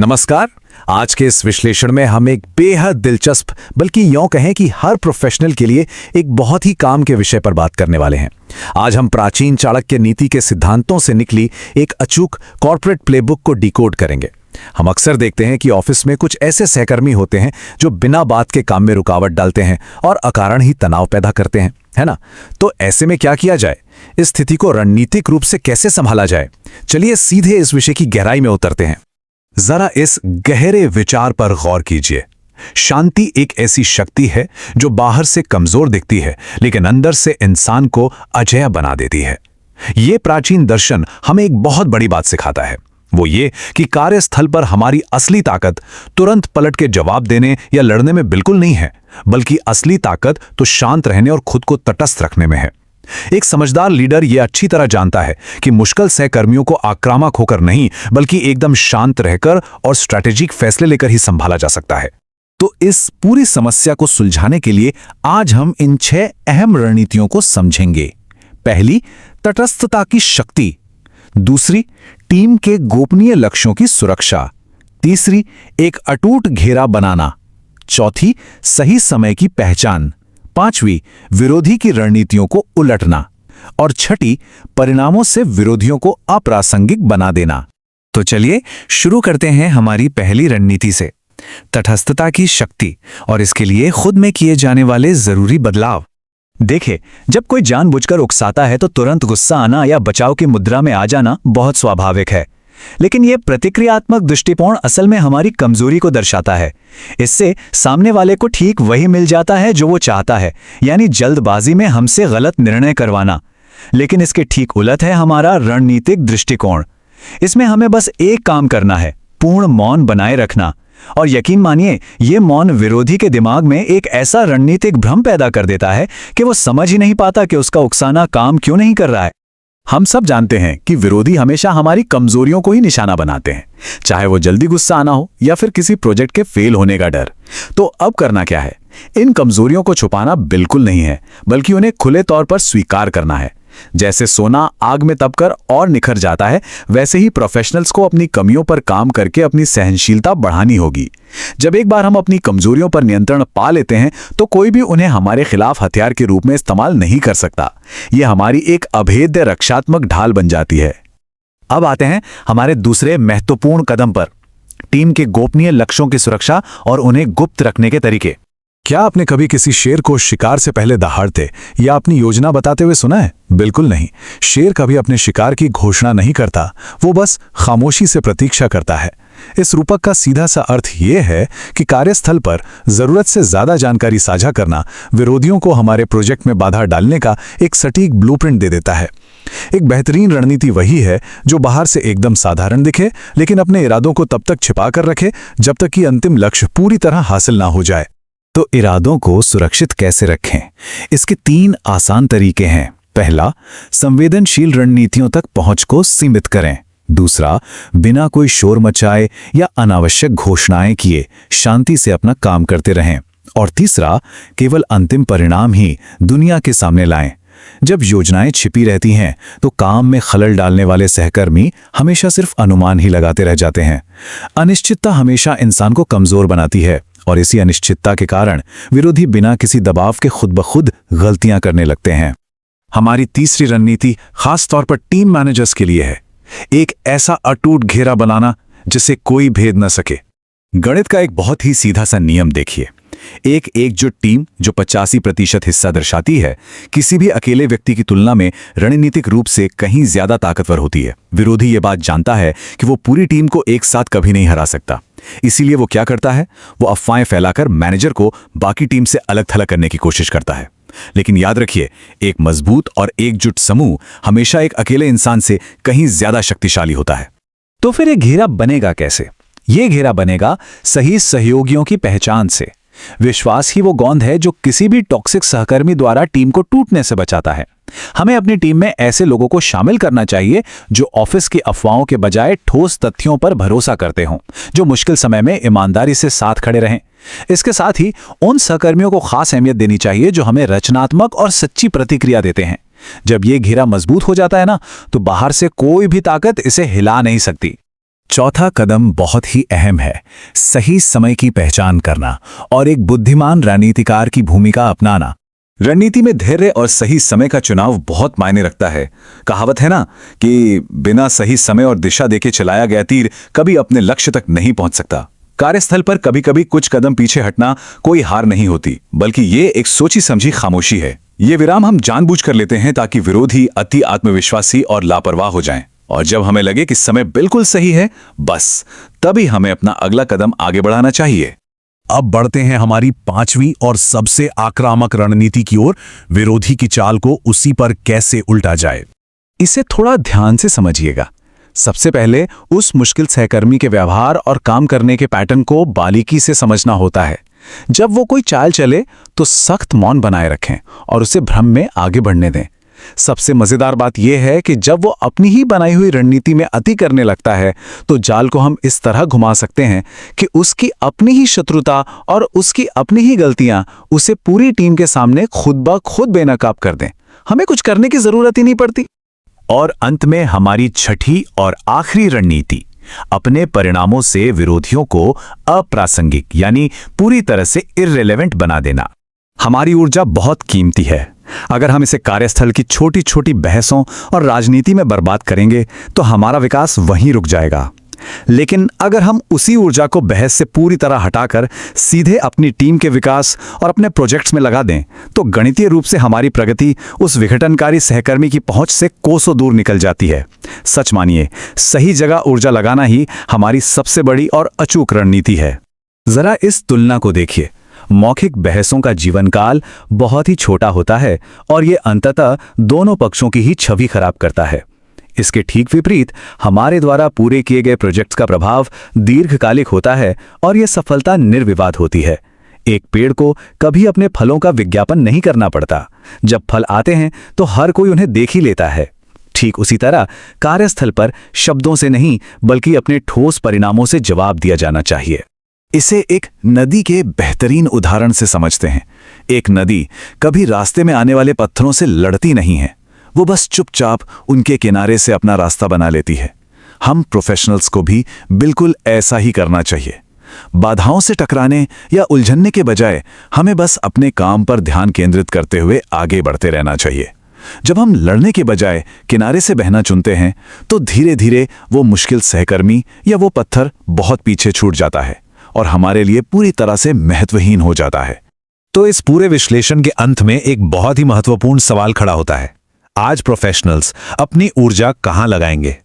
नमस्कार। आज के इस विश्लेषण में हम एक बेहद दिलचस्प बल्कि यूं कहें कि हर प्रोफेशनल के लिए एक बहुत ही काम के विषय पर बात करने वाले हैं। आज हम प्राचीन चाणक्य नीति के सिद्धांतों से निकली एक अचूक कॉर्पोरेट प्लेबुक को डिकोड करेंगे। हम अक्सर देखते हैं कि ऑफिस में कुछ ऐसे सहकर्मी होते हैं जो बिना बात के काम में रुकावट डालते हैं और अकारण ही तनाव पैदा करते हैं, है ना? तो ऐसे में क्या किया जाए? इस स्थिति को रणनीतिक रूप से कैसे संभाला जाए? चलिए सीधे इस विषय की गहराई में उतरते हैं। जरा इस गहरे विचार पर गौर कीजिए। शांति एक ऐसी शक्ति है जो बाहर से कमजोर दिखती है लेकिन अंदर से इंसान को अजेय बना देती है। ये प्राचीन दर्शन हमें एक बहुत बड़ी बात सिखाता है, वो ये कि कार्यस्थल पर हमारी असली ताकत तुरंत पलट के जवाब देने या लड़ने में बिल्कुल नहीं है, बल्कि असली ताकत तो शांत रहने और खुद को तटस्थ रखने में है। एक समझदार लीडर यह अच्छी तरह जानता है कि मुश्किल सहकर्मियों को आक्रामक होकर नहीं बल्कि एकदम शांत रहकर और स्ट्रैटेजिक फैसले लेकर ही संभाला जा सकता है। तो इस पूरी समस्या को सुलझाने के लिए आज हम इन 6 अहम रणनीतियों को समझेंगे। पहली, तटस्थता की शक्ति। दूसरी, टीम के गोपनीय लक्ष्यों की सुरक्षा। तीसरी, एक अटूट घेरा बनाना। चौथी, सही समय की पहचान। पांचवी, विरोधी की रणनीतियों को उलटना। और छठी, परिणामों से विरोधियों को अप्रासंगिक बना देना। तो चलिए शुरू करते हैं हमारी पहली रणनीति से, तटस्थता की शक्ति और इसके लिए खुद में किए जाने वाले जरूरी बदलाव। देखिए, जब कोई जानबूझकर उकसाता है तो तुरंत गुस्सा आना या बचाव की मुद्रा में आ जाना बहुत स्वाभाविक है, लेकिन यह प्रतिक्रियात्मक दृष्टिकोण असल में हमारी कमजोरी को दर्शाता है। इससे सामने वाले को ठीक वही मिल जाता है जो वो चाहता है, यानी जल्दबाजी में हमसे गलत निर्णय करवाना। लेकिन इसके ठीक उलट है हमारा रणनीतिक दृष्टिकोण। इसमें हमें बस एक काम करना है, पूर्ण मौन बनाए रखना। और यकीन मानिए, ये मौन विरोधी के दिमाग में एक ऐसा रणनीतिक भ्रम पैदा कर देता है कि वो समझ ही नहीं पाता कि उसका उकसाना काम क्यों नहीं कर रहा है। हम सब जानते हैं कि विरोधी हमेशा हमारी कमजोरियों को ही निशाना बनाते हैं, चाहे वो जल्दी गुस्सा आना हो या फिर किसी प्रोजेक्ट के फेल होने का डर। तो अब करना क्या है? इन कमजोरियों को छुपाना बिल्कुल नहीं है, बल्कि उन्हें खुले तौर पर स्वीकार करना है। जैसे सोना आग में तपकर और निखर जाता है, वैसे ही प्रोफेशनल्स को अपनी कमियों पर काम करके अपनी सहनशीलता बढ़ानी होगी। जब एक बार हम अपनी कमजोरियों पर नियंत्रण पा लेते हैं तो कोई भी उन्हें हमारे खिलाफ हथियार के रूप में इस्तेमाल नहीं कर सकता। यह हमारी एक अभेद्य रक्षात्मक ढाल बन जाती है। अब आते हैं हमारे दूसरे महत्वपूर्ण कदम पर, टीम के गोपनीय लक्ष्यों की सुरक्षा और उन्हें गुप्त रखने के तरीके। क्या आपने कभी किसी शेर को शिकार से पहले दहाड़ते या अपनी योजना बताते हुए सुना है? बिल्कुल नहीं। शेर कभी अपने शिकार की घोषणा नहीं करता, वो बस खामोशी से प्रतीक्षा करता है। इस रूपक का सीधा सा अर्थ यह है कि कार्यस्थल पर जरूरत से ज्यादा जानकारी साझा करना विरोधियों को हमारे प्रोजेक्ट में बाधा डालने का एक सटीक ब्लूप्रिंट दे देता है। एक बेहतरीन रणनीति वही है जो बाहर से एकदम साधारण दिखे लेकिन अपने इरादों को तब तक छिपा कर रखे जब तक कि अंतिम लक्ष्य पूरी तरह हासिल ना हो जाए। तो इरादों को सुरक्षित कैसे रखें? इसके 3 आसान तरीके हैं। पहला, संवेदनशील रणनीतियों तक पहुंच को सीमित करें। दूसरा, बिना कोई शोर मचाए या अनावश्यक घोषणाएं किए शांति से अपना काम करते रहें। और तीसरा, केवल अंतिम परिणाम ही दुनिया के सामने लाएं। जब योजनाएं छिपी रहती हैं तो काम में खलल डालने वाले सहकर्मी हमेशा सिर्फ अनुमान ही लगाते रह जाते हैं। अनिश्चितता हमेशा इंसान को कमजोर बनाती है और इसी अनिश्चितता के कारण विरोधी बिना किसी दबाव के खुद ब खुद गलतियां करने लगते हैं। हमारी तीसरी रणनीति खास तौर पर टीम मैनेजर्स के लिए है, एक ऐसा अटूट घेरा बनाना जिसे कोई भेद न सके। गणित का एक बहुत ही सीधा सा नियम देखिए, एक एकजुट टीम जो 85% हिस्सा दर्शाती है किसी भी अकेले व्यक्ति की तुलना में रणनीतिक रूप से कहीं ज्यादा ताकतवर होती है। विरोधी ये बात जानता है कि वो पूरी टीम को एक साथ कभी नहीं हरा सकता, इसीलिए वो क्या करता है? वो अफवाहें फैलाकर मैनेजर को बाकी टीम से अलग थलग करने की कोशिश करता है। लेकिन याद रखिए, एक मजबूत और एकजुट समूह हमेशा एक अकेले इंसान से कहीं ज्यादा शक्तिशाली होता है। तो फिर ये घेरा बनेगा कैसे? ये घेरा बनेगा सही सहयोगियों की पहचान से। विश्वास ही वो गोंद है जो किसी भी टॉक्सिक सहकर्मी द्वारा टीम को टूटने से बचाता है। हमें अपनी टीम में ऐसे लोगों को शामिल करना चाहिए जो ऑफिस की अफवाहों के बजाय ठोस तथ्यों पर भरोसा करते हों, जो मुश्किल समय में ईमानदारी से साथ खड़े रहें। इसके साथ ही उन सहकर्मियों को खास अहमियत देनी चाहिए जो हमें रचनात्मक और सच्ची प्रतिक्रिया देते हैं। जब ये घेरा मजबूत हो जाता है ना, तो बाहर से कोई भी ताकत इसे हिला नहीं सकती। चौथा कदम बहुत ही अहम है, सही समय की पहचान करना और एक बुद्धिमान रणनीतिकार की भूमिका अपनाना। रणनीति में धैर्य और सही समय का चुनाव बहुत मायने रखता है। कहावत है ना कि बिना सही समय और दिशा देके चलाया गया तीर कभी अपने लक्ष्य तक नहीं पहुंच सकता। कार्यस्थल पर कभी कभी कुछ कदम पीछे हटना कोई हार नहीं होती, बल्कि ये एक सोची समझी खामोशी है। ये विराम हम जानबूझकर लेते हैं ताकि विरोधी अति आत्मविश्वासी और लापरवाह हो जाएं। और जब हमें लगे कि समय बिल्कुल सही है, बस तभी हमें अपना अगला कदम आगे बढ़ाना चाहिए। अब बढ़ते हैं हमारी पांचवी और सबसे आक्रामक रणनीति की ओर, विरोधी की चाल को उसी पर कैसे उल्टा जाए। इसे थोड़ा ध्यान से समझिएगा। सबसे पहले उस मुश्किल सहकर्मी के व्यवहार और काम करने के पैटर्न को बारीकी से समझना होता है। जब वो कोई चाल चले तो सख्त मौन बनाए रखें और उसे भ्रम में आगे बढ़ने दें। सबसे मजेदार बात यह है कि जब वो अपनी ही बनाई हुई रणनीति में अति करने लगता है तो जाल को हम इस तरह घुमा सकते हैं कि उसकी अपनी ही शत्रुता और उसकी अपनी ही गलतियां उसे पूरी टीम के सामने खुद ब खुद बेनकाब कर दें। हमें कुछ करने की जरूरत ही नहीं पड़ती। और अंत में हमारी छठी और आखिरी रणनीति, अपने परिणामों से विरोधियों को अप्रासंगिक यानी पूरी तरह से इर्रेलेवेंट बना देना। हमारी ऊर्जा बहुत कीमती है। अगर हम इसे कार्यस्थल की छोटी छोटी बहसों और राजनीति में बर्बाद करेंगे तो हमारा विकास वहीं रुक जाएगा। लेकिन अगर हम उसी ऊर्जा को बहस से पूरी तरह हटाकर सीधे अपनी टीम के विकास और अपने प्रोजेक्ट्स में लगा दें तो गणितीय रूप से हमारी प्रगति उस विघटनकारी सहकर्मी की पहुंच से कोसों दूर निकल जाती है। सच मानिए, सही जगह ऊर्जा लगाना ही हमारी सबसे बड़ी और अचूक रणनीति है। जरा इस तुलना को देखिए। मौखिक बहसों का जीवन काल बहुत ही छोटा होता है और ये अंततः दोनों पक्षों की ही छवि खराब करता है। इसके ठीक विपरीत हमारे द्वारा पूरे किए गए प्रोजेक्ट्स का प्रभाव दीर्घकालिक होता है और यह सफलता निर्विवाद होती है। एक पेड़ को कभी अपने फलों का विज्ञापन नहीं करना पड़ता। जब फल आते हैं तो हर कोई उन्हें देख ही लेता है। ठीक उसी तरह कार्यस्थल पर शब्दों से नहीं बल्कि अपने ठोस परिणामों से जवाब दिया जाना चाहिए। इसे एक नदी के बेहतरीन उदाहरण से समझते हैं। एक नदी कभी रास्ते में आने वाले पत्थरों से लड़ती नहीं है, वो बस चुपचाप उनके किनारे से अपना रास्ता बना लेती है। हम प्रोफेशनल्स को भी बिल्कुल ऐसा ही करना चाहिए। बाधाओं से टकराने या उलझनने के बजाय हमें बस अपने काम पर ध्यान केंद्रित करते हुए आगे बढ़ते रहना चाहिए। जब हम लड़ने के बजाय किनारे से बहना चुनते हैं तो धीरे धीरे वो मुश्किल सहकर्मी या वो पत्थर बहुत पीछे छूट जाता है और हमारे लिए पूरी तरह से महत्वहीन हो जाता है। तो इस पूरे विश्लेषण के अंत में एक बहुत ही महत्वपूर्ण सवाल खड़ा होता है। आज प्रोफेशनल्स अपनी ऊर्जा कहां लगाएंगे?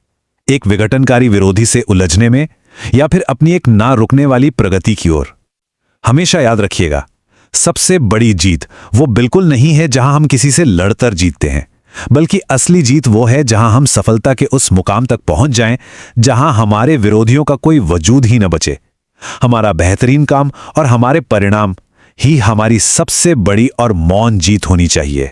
एक विघटनकारी विरोधी से उलझने में या फिर अपनी एक ना रुकने वाली प्रगति की ओर? हमेशा याद रखिएगा, सबसे बड़ी जीत वो बिल्कुल नहीं है जहां हम किसी से लड़कर जीतते हैं, बल्कि असली जीत वो है जहां हम सफलता के उस मुकाम तक पहुंच जाएं जहां हमारे विरोधियों का कोई वजूद ही न बचे। हमारा बेहतरीन काम और हमारे परिणाम ही हमारी सबसे बड़ी और मौन जीत होनी चाहिए।